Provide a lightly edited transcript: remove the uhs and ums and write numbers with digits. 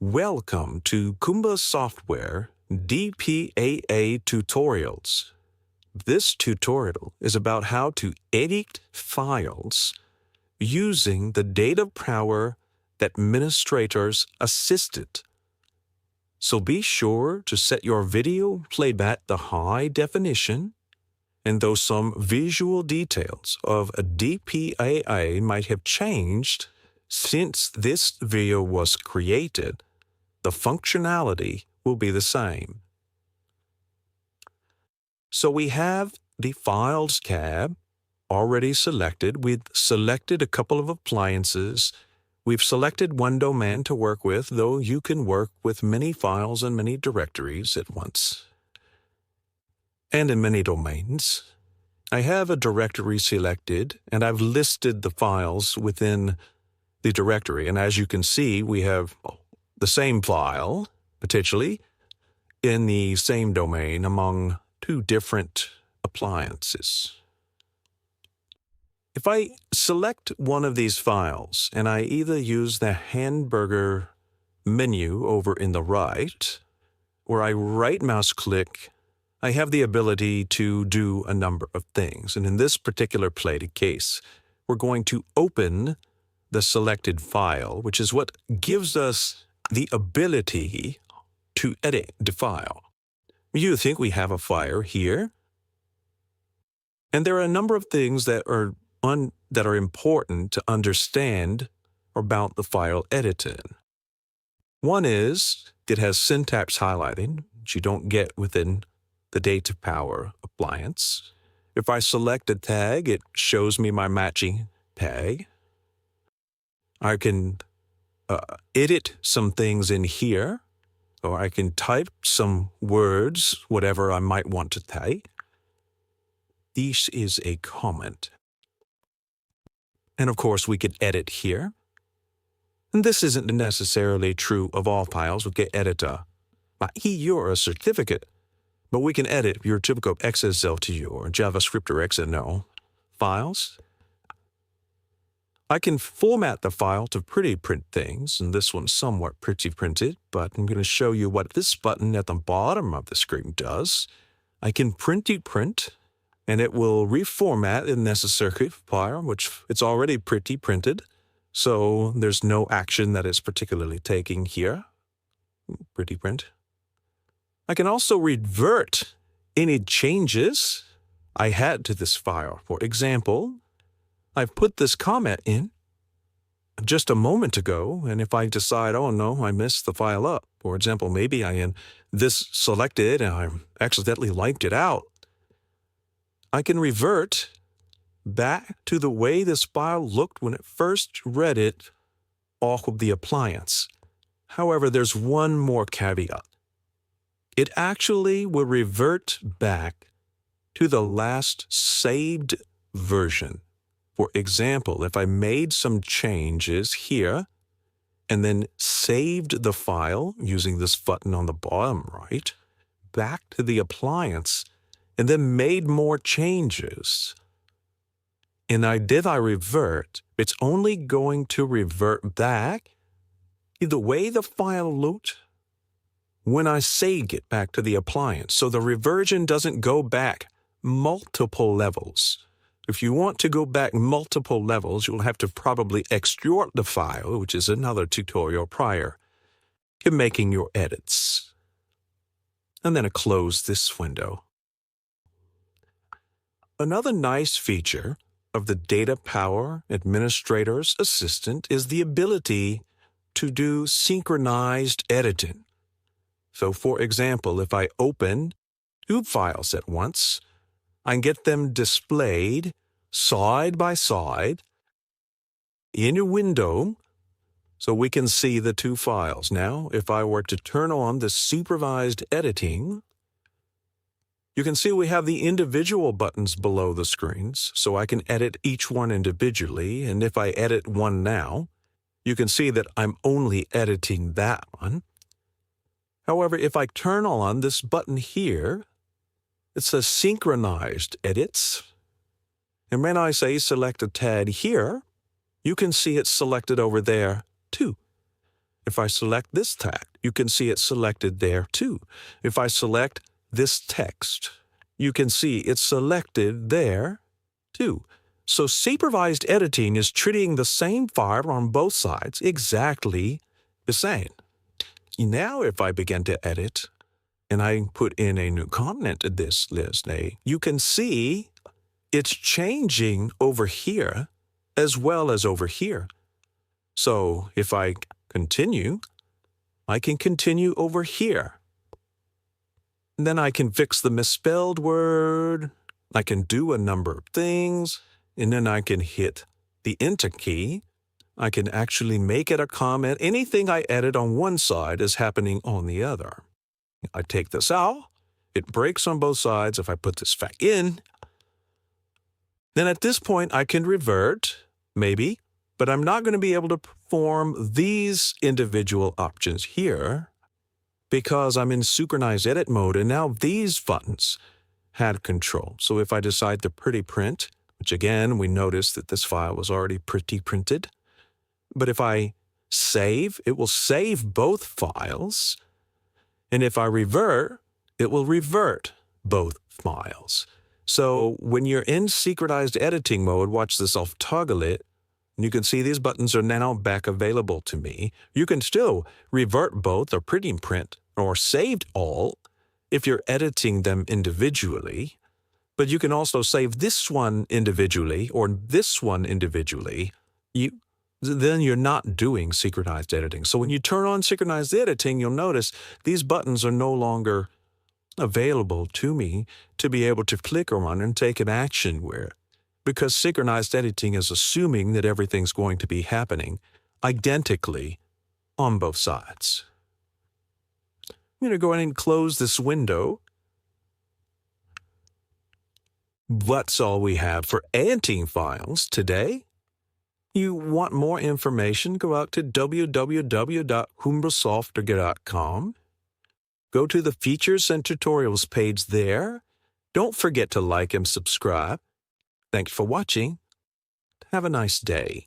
Welcome to Kumba Software DPAA tutorials. This tutorial is about how to edit files using the DataPower Administrator's Assistant. So be sure to set your video playback to high definition, and though some visual details of a DPAA might have changed since this video was created, the functionality will be the same. So we have the Files tab already selected. We've selected a couple of appliances. We've selected one domain to work with, though you can work with many files and many directories at once, and in many domains. I have a directory selected, and I've listed the files within the directory. And as you can see, we have the same file, potentially, in the same domain among two different appliances. If I select one of these files, and I either use the hamburger menu over in the right, or I right-mouse click, I have the ability to do a number of things. And in this particular case, we're going to open the selected file, which is what gives us the ability to edit the file. You think we have a file here, and there are a number of things that are important to understand about the file editing. One is it has syntax highlighting, which you don't get within the DataPower appliance. If I select a tag, it shows me my matching tag. I can edit some things in here, or I can type some words, whatever I might want to type. This is a comment. And of course, we could edit here. And this isn't necessarily true of all files. We can edit a certificate, but we can edit your typical XSLT or JavaScript or XML files. I can format the file to pretty print things, and this one's somewhat pretty printed, but I'm going to show you what this button at the bottom of the screen does. I can print, and it will reformat the necessary file, which it's already pretty printed, so there's no action that is particularly taking here. Pretty print. I can also revert any changes I had to this file. For example, I've put this comment in just a moment ago, and if I decide, oh no, I messed the file up, for example, maybe I had this selected and I accidentally wiped it out, I can revert back to the way this file looked when it first read it off of the appliance. However, there's one more caveat. It actually will revert back to the last saved version. For example, if I made some changes here and then saved the file using this button on the bottom right back to the appliance and then made more changes, and I revert, it's only going to revert back to the way the file looked when I saved it back to the appliance. So the reversion doesn't go back multiple levels. If you want to go back multiple levels, you'll have to probably extort the file, which is another tutorial prior to making your edits. And then close this window. Another nice feature of the DataPower Administrator's Assistant is the ability to do synchronized editing. So for example, if I open two files at once, I can get them displayed side by side in a window so we can see the two files. Now, if I were to turn on the supervised editing, you can see we have the individual buttons below the screens, so I can edit each one individually. And if I edit one now, you can see that I'm only editing that one. However, if I turn on this button here, it says Synchronized Edits. And when I say select a tag here, you can see it's selected over there too. If I select this tag, you can see it's selected there too. If I select this text, you can see it's selected there too. So supervised editing is treating the same file on both sides exactly the same. Now if I begin to edit, and I put in a new comment in this list, you can see it's changing over here as well as over here. So if I continue, I can continue over here. And then I can fix the misspelled word. I can do a number of things, and then I can hit the Enter key. I can actually make it a comment. Anything I edit on one side is happening on the other. I take this out, it breaks on both sides. If I put this back in, then at this point I can revert, maybe, but I'm not going to be able to perform these individual options here because I'm in synchronized edit mode, and now these buttons had control. So if I decide to pretty print, which again, we noticed that this file was already pretty printed, but if I save, it will save both files. And if I revert, it will revert both files. So when you're in synchronized editing mode, watch this, I'll toggle it, and you can see these buttons are now back available to me. You can still revert both or pretty print or saved all if you're editing them individually, but you can also save this one individually or this one individually. Then you're not doing synchronized editing. So when you turn on synchronized editing, you'll notice these buttons are no longer available to me to be able to click on and take an action with, because synchronized editing is assuming that everything's going to be happening identically on both sides. I'm going to go ahead and close this window. That's all we have for editing files today. You want more information, go out to www.kumbasoft.com. Go to the Features and Tutorials page there. Don't forget to like and subscribe. Thanks for watching. Have a nice day.